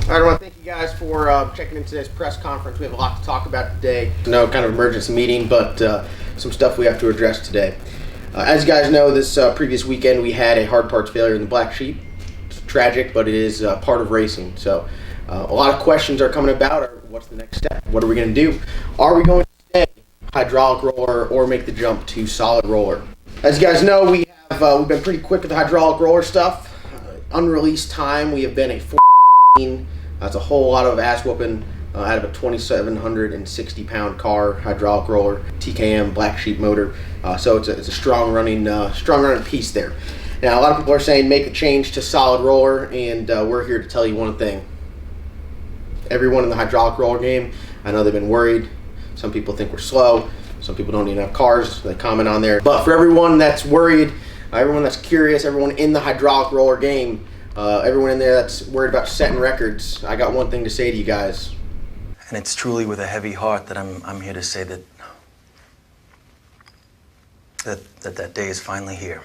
All right, I want to thank you guys for checking in today's press conference. We have a lot to talk about today. No kind of emergency meeting, but some stuff we have to address today. As you guys know, this previous weekend we had a hard parts failure in the Black Sheep. It's tragic, but it is part of racing. So a lot of questions are coming about. What's the next step? What are we going to do? Are we going to stay hydraulic roller or make the jump to solid roller? As you guys know, we've been pretty quick with the hydraulic roller stuff. Unreleased time, we have been a 14. That's a whole lot of ass whooping out of a 2,760 pound car, hydraulic roller, TKM Black Sheep motor. So it's a strong running piece there. Now a lot of people are saying make the change to solid roller, and we're here to tell you one thing. Everyone in the hydraulic roller game, I know they've been worried. Some people think we're slow. Some people don't even have cars. They comment on there. But for everyone that's worried, everyone that's curious, everyone in the hydraulic roller game, everyone in there that's worried about setting records, I got one thing to say to you guys. And it's truly with a heavy heart that I'm here to say that day is finally here.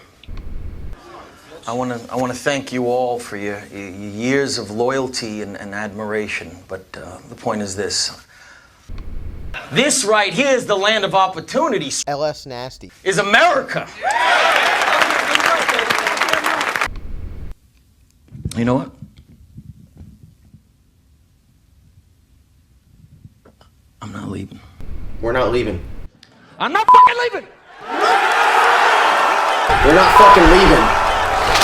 I want to thank you all for your years of loyalty and admiration. But the point is this. This right here is the land of opportunity. LS Nasty. Is America. You know what? I'm not leaving. We're not leaving. I'm not fucking leaving! We're not fucking leaving.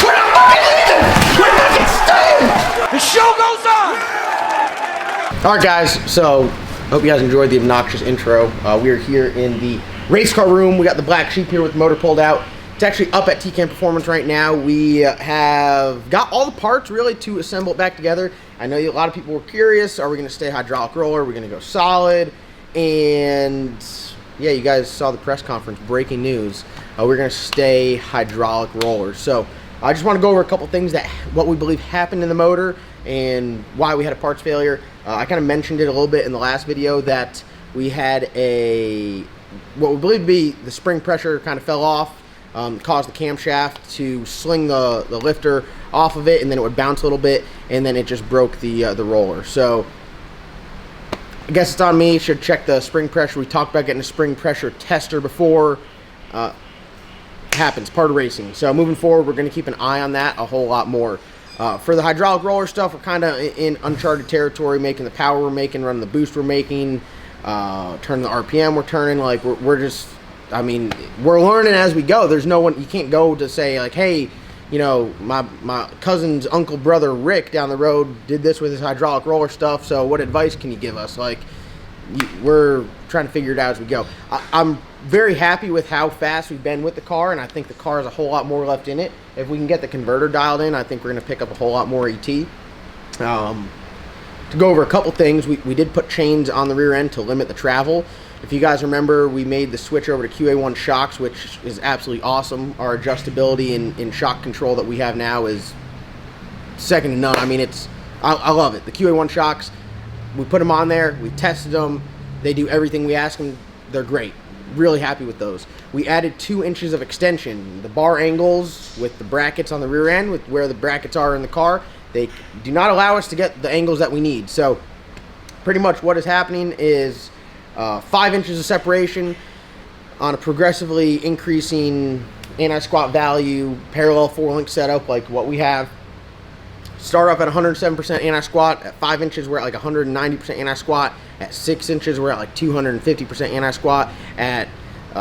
We're not fucking leaving! We're fucking staying! The show goes on! Alright guys, so hope you guys enjoyed the obnoxious intro. We are here in the race car room. We got the Black Sheep here with the motor pulled out. It's actually up at TCAM Performance right now. We have got all the parts really to assemble it back together. I know a lot of people were curious. Are we going to stay hydraulic roller? Are we going to go solid? And yeah, you guys saw the press conference. Breaking news. We're going to stay hydraulic roller. So I just want to go over a couple things what we believe happened in the motor and why we had a parts failure. I kind of mentioned it a little bit in the last video that we had what we believe to be the spring pressure kind of fell off. Caused the camshaft to sling the lifter off of it, and then it would bounce a little bit, and then it just broke the roller. So I guess it's on me. Should check the spring pressure. We talked about getting a spring pressure tester before. Happens, part of racing. So moving forward, we're going to keep an eye on that a whole lot more. For the hydraulic roller stuff, we're kind of in uncharted territory, making the power we're making, running the boost we're making, turning the RPM we're turning. Like we're just, I mean, we're learning as we go. There's no one, you can't go to say like, hey, you know, my cousin's uncle brother Rick down the road did this with his hydraulic roller stuff, so what advice can you give us? Like, we're trying to figure it out as we go. I'm very happy with how fast we've been with the car, and I think the car has a whole lot more left in it. If we can get the converter dialed in, I think we're going to pick up a whole lot more ET. To go over a couple things, we did put chains on the rear end to limit the travel. If you guys remember, we made the switch over to QA1 shocks, which is absolutely awesome. Our adjustability in shock control that we have now is second to none. I mean, I love it. The QA1 shocks, we put them on there, we tested them, they do everything we ask them, they're great. Really happy with those. We added 2 inches of extension. The bar angles with the brackets on the rear end, with where the brackets are in the car, they do not allow us to get the angles that we need. So pretty much what is happening is 5 inches of separation on a progressively increasing anti-squat value, parallel 4-link setup like what we have. Start off at 107% anti-squat. At 5 inches, we're at like 190% anti-squat. At 6 inches, we're at like 250% anti-squat. At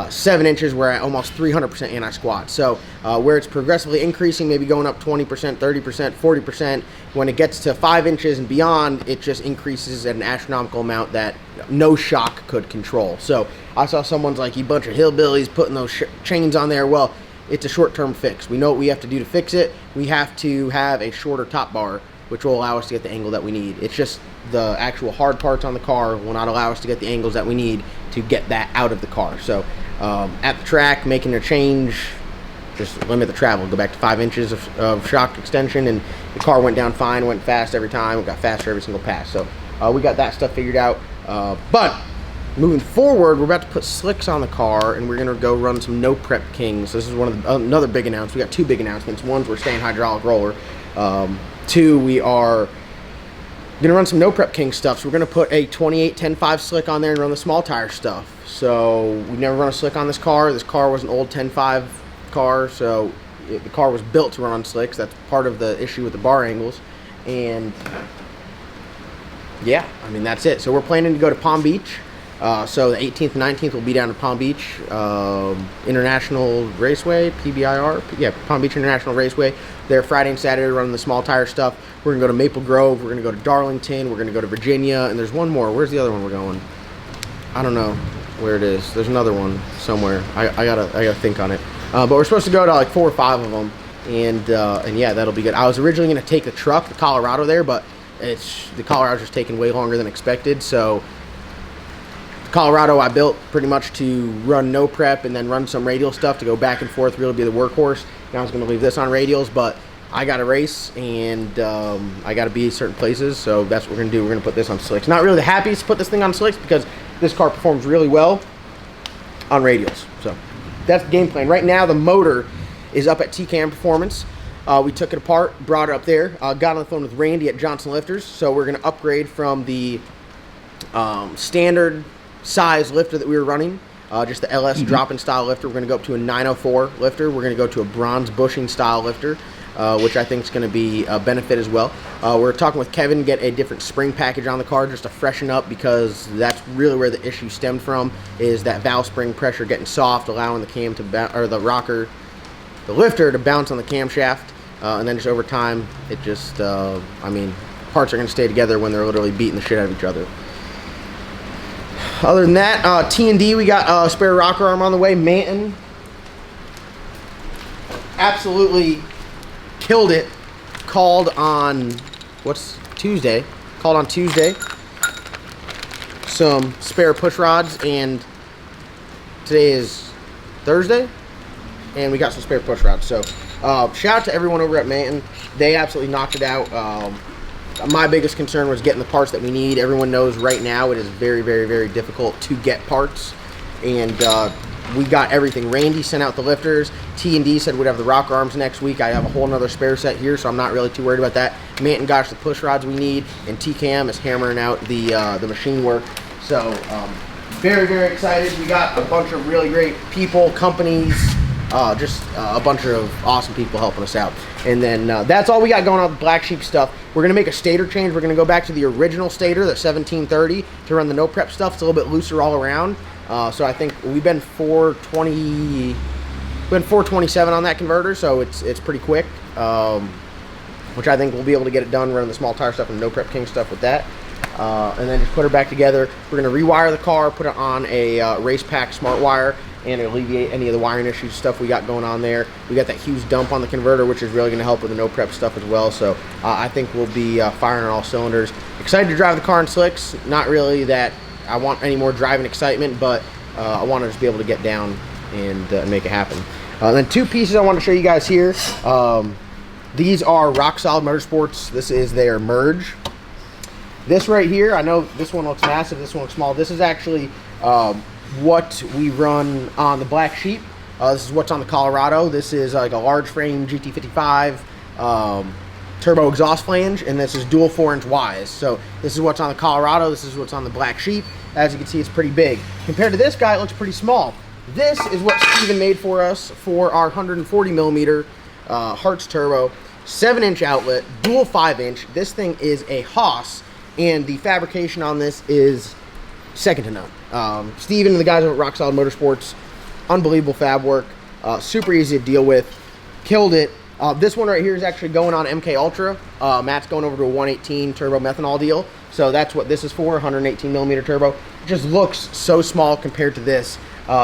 7 inches, we're at almost 300% anti-squat. So where it's progressively increasing, maybe going up 20%, 30%, 40%, when it gets to 5 inches and beyond, it just increases at an astronomical amount that no shock could control. So I saw someone's like, you bunch of hillbillies putting those chains on there. Well, it's a short-term fix. We know what we have to do to fix it. We have to have a shorter top bar, which will allow us to get the angle that we need. It's just the actual hard parts on the car will not allow us to get the angles that we need to get that out of the car. So at the track, making a change, just limit the travel. Go back to 5 inches of shock extension, and the car went down fine, went fast every time, it got faster every single pass. So we got that stuff figured out. But moving forward, we're about to put slicks on the car, and we're going to go run some no prep kings. This is another big announcement. We got 2 big announcements. One's we're staying hydraulic roller. 2, we are Gonna run some No Prep King stuff. So we're gonna put a 28 10.5 slick on there and run the small tire stuff. So we've never run a slick on this car. This car was an old 10.5 car, so the car was built to run on slicks. That's part of the issue with the bar angles. And yeah, I mean, that's it. So we're planning to go to Palm Beach. So the 18th and 19th will be down at Palm Beach International Raceway, PBIR. Yeah, Palm Beach International Raceway. There Friday and Saturday running the small tire stuff. We're going to go to Maple Grove. We're going to go to Darlington. We're going to go to Virginia. And there's one more. Where's the other one we're going? I don't know where it is. There's another one somewhere. I gotta think on it. But we're supposed to go to like 4 or 5 of them. And yeah, that'll be good. I was originally going to take the truck, the Colorado there, but the Colorado's just taking way longer than expected. So Colorado I built pretty much to run no prep and then run some radial stuff to go back and forth, really be the workhorse. Now I was going to leave this on radials, but I got to race and I got to be certain places, so that's what we're going to do. We're going to put this on slicks. Not really the happiest to put this thing on slicks because this car performs really well on radials. So that's the game plan. Right now the motor is up at TCAM Performance. We took it apart, brought it up there, got on the phone with Randy at Johnson Lifters. So we're going to upgrade from the standard size lifter that we were running, just the LS drop-in style lifter. We're going to go up to a 904 lifter. We're going to go to a bronze bushing style lifter, which I think is going to be a benefit as well. We're talking with Kevin to get a different spring package on the car just to freshen up, because that's really where the issue stemmed from, is that valve spring pressure getting soft, allowing the cam to or the rocker, the lifter to bounce on the camshaft, and then just over time, it just, I mean, parts are going to stay together when they're literally beating the shit out of each other. Other than that, T&D, we got a spare rocker arm on the way. Manton absolutely killed it. Called on, Tuesday. Called on Tuesday. Some spare push rods, and today is Thursday, and we got some spare push rods. So, shout out to everyone over at Manton. They absolutely knocked it out. My biggest concern was getting the parts that we need. Everyone knows right now it is very, very, very difficult to get parts, and we got everything. Randy sent out the lifters. T&D said we'd have the rocker arms next week. I have a whole nother spare set here, so I'm not really too worried about that. Manton got us the push rods we need, and TCAM is hammering out the machine work. So very, very excited. We got a bunch of really great people, companies, just a bunch of awesome people helping us out. And then that's all we got going on with Black Sheep stuff. We're going to make a stator change. We're going to go back to the original stator, the 1730, to run the no prep stuff. It's a little bit looser all around. So I think we've been 427 on that converter, so it's pretty quick, which I think we'll be able to get it done running the small tire stuff and no prep king stuff with that. And then just put her back together. We're going to rewire the car, put it on a race pack smart wire, and alleviate any of the wiring issues stuff we got going on there. We got that huge dump on the converter, which is really going to help with the no prep stuff as well. So I think we'll be firing on all cylinders. Excited to drive the car in slicks. Not really that I want any more driving excitement, but I want to just be able to get down and make it happen. Then 2 pieces I want to show you guys here. These are Rock Solid Motorsports. This is their merge. This right here, I know this one looks massive, this one looks small. This is actually what we run on the Black Sheep. This is what's on the Colorado. This is like a large frame GT55 turbo exhaust flange, and this is dual 4-inch Ys. So this is what's on the Colorado. This is what's on the Black Sheep. As you can see, it's pretty big. Compared to this guy, it looks pretty small. This is what Steven made for us for our 140 millimeter Hertz turbo, 7-inch outlet, dual 5-inch. This thing is a hoss, and the fabrication on this is second to none. Steven and the guys over at Rock Solid Motorsports, unbelievable fab work, super easy to deal with, killed it. This one right here is actually going on MK Ultra. Matt's going over to a 118 turbo methanol deal, so that's what this is for, 118 millimeter turbo. It just looks so small compared to this.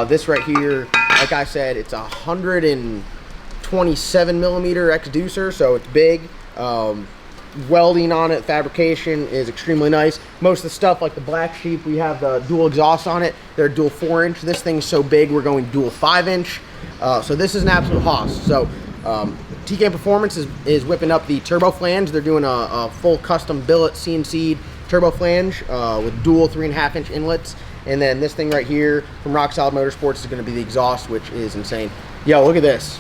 This right here, like I said, it's a 127 millimeter exducer, so it's big. Welding on it, fabrication is extremely nice. Most of the stuff, like the Black Sheep, we have the dual exhaust on it. They're dual 4-inch. This thing's so big, we're going dual 5-inch. So this is an absolute hoss. So TCAM Performance is whipping up the turbo flange. They're doing a full custom billet CNC turbo flange with dual 3.5-inch inlets. And then this thing right here from Rock Solid Motorsports is going to be the exhaust, which is insane. Yo, look at this.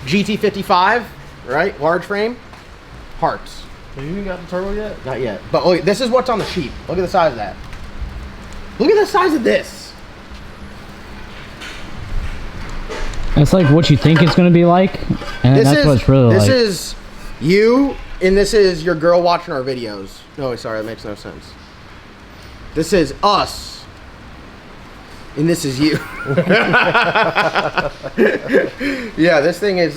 GT55, right? Large frame. Parts. Have you even got the turbo yet? Not yet. But look, this is what's on the sheet. Look at the size of that. Look at the size of this. It's like what you think it's going to be like, and that's what it's really like. This is you, and this is your girl watching our videos. Oh, sorry, that makes no sense. This is us, and this is you. Yeah, this thing is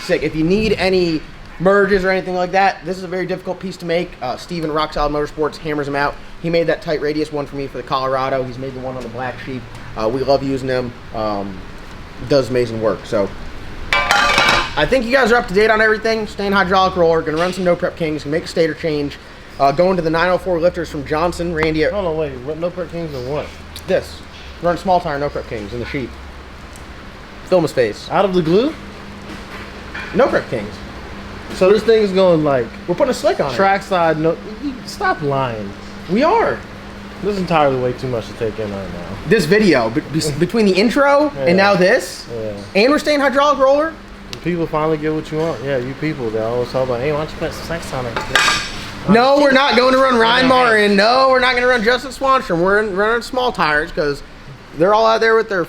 sick. If you need any merges or anything like that, this is a very difficult piece to make. Steven Rock Solid Motorsports hammers them out. He made that tight radius one for me for the Colorado. He's made the one on the Black Sheep. We love using them. Does amazing work. So I think you guys are up to date on everything. Stain hydraulic roller, gonna run some no prep kings, gonna make a stator change, going to the 904 lifters from Johnson. Randy, hold on, wait, what no prep kings and what? This run small tire no prep kings in the sheep. Film his face Out of the glue? no prep kings. So this thing is going like We're putting a slick on trackside. No, stop lying. it. We are. This is entirely way too much to take in right now. This video between the intro and now this, and we're staying hydraulic roller. People finally get what you want. Yeah, you people. They always talk about, hey, why don't you put some sex on it? No, we're not going to run Ryan Martin. No, we're not going to run Justin Swanstrom. We're running small tires because they're all out there with their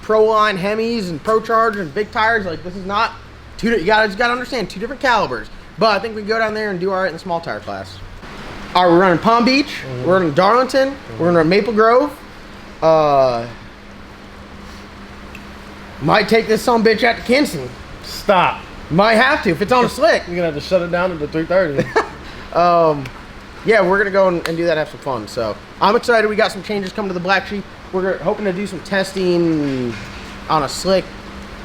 Pro Line Hemis and Pro Charger and big tires. Like, this is not two. You just got to understand, two different calibers. But I think we can go down there and do all right in the small tire class. All right, we're running Palm Beach. We're running Darlington. We're going to run Maple Grove. Might take this son bitch out to Kinston. Stop. Might have to if it's on a slick. You're going to have to shut it down at the 330. Yeah, we're gonna go and do that, have some fun. So I'm excited. We got some changes coming to the Black Sheep. We're hoping to do some testing on a slick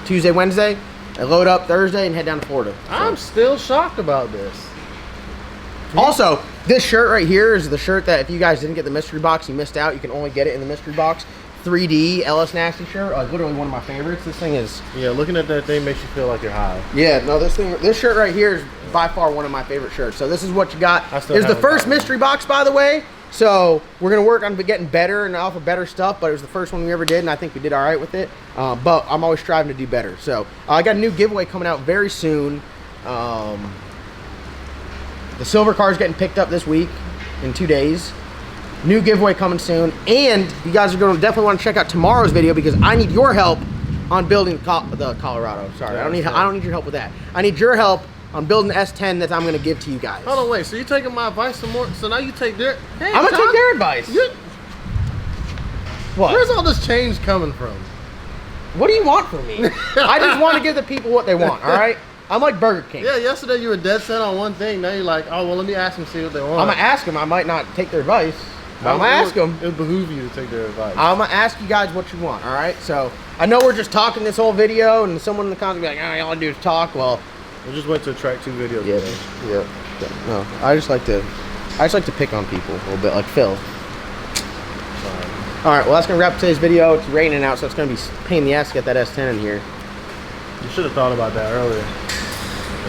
Tuesday, Wednesday, and load up Thursday and head down to Florida. So. I'm still shocked about this. Also, this shirt right here is the shirt that if you guys didn't get the mystery box, you missed out. You can only get it in the mystery box. 3D LS Nasty shirt, literally one of my favorites. This thing is. Yeah, looking at that thing makes you feel like you're high. Yeah, no, this shirt right here is by far one of my favorite shirts. So this is what you got. It's the first mystery box, by the way. So we're gonna work on getting better and offer better stuff. But it was the first one we ever did, and I think we did all right with it. But I'm always striving to do better. So I got a new giveaway coming out very soon. The silver car is getting picked up this week in 2 days. New giveaway coming soon, and you guys are going to definitely want to check out tomorrow's video because I need your help on building the Colorado. Sorry, I don't need your help with that. I need your help on building the S10 that I'm going to give to you guys. Hold on, wait. So you're taking my advice some more? So now you take their? Hey, I'm going to take their advice. What? Where's all this change coming from? What do you want from me? I just want to give the people what they want. All right. I'm like Burger King. Yeah, yesterday you were dead set on one thing. Now you're like, oh well, let me ask them, see what they want. I'm gonna ask them. I might not take their advice. I'm gonna ask them. It would behoove you to take their advice. I'm gonna ask you guys what you want. All right. So I know we're just talking this whole video, and someone in the comments will be like, "Oh, all I do is talk." Well, we just went to track 2 videos. Yeah. Today. Yeah. No, I just like to pick on people a little bit, like Phil. All right. Well, that's gonna wrap today's video. It's raining out, so it's gonna be a pain in the ass to get that S10 in here. You should have thought about that earlier.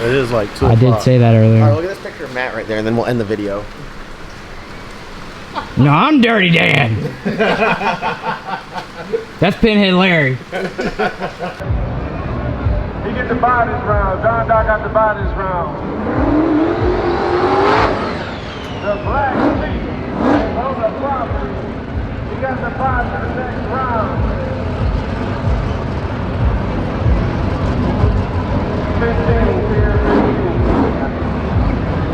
It is like 2 o'clock. I did say that earlier. All right, look at this picture of Matt right there, and then we'll end the video. No, I'm Dirty Dan. That's Pinhead Larry. He gets the bodies round. Don Doc got the bodies round.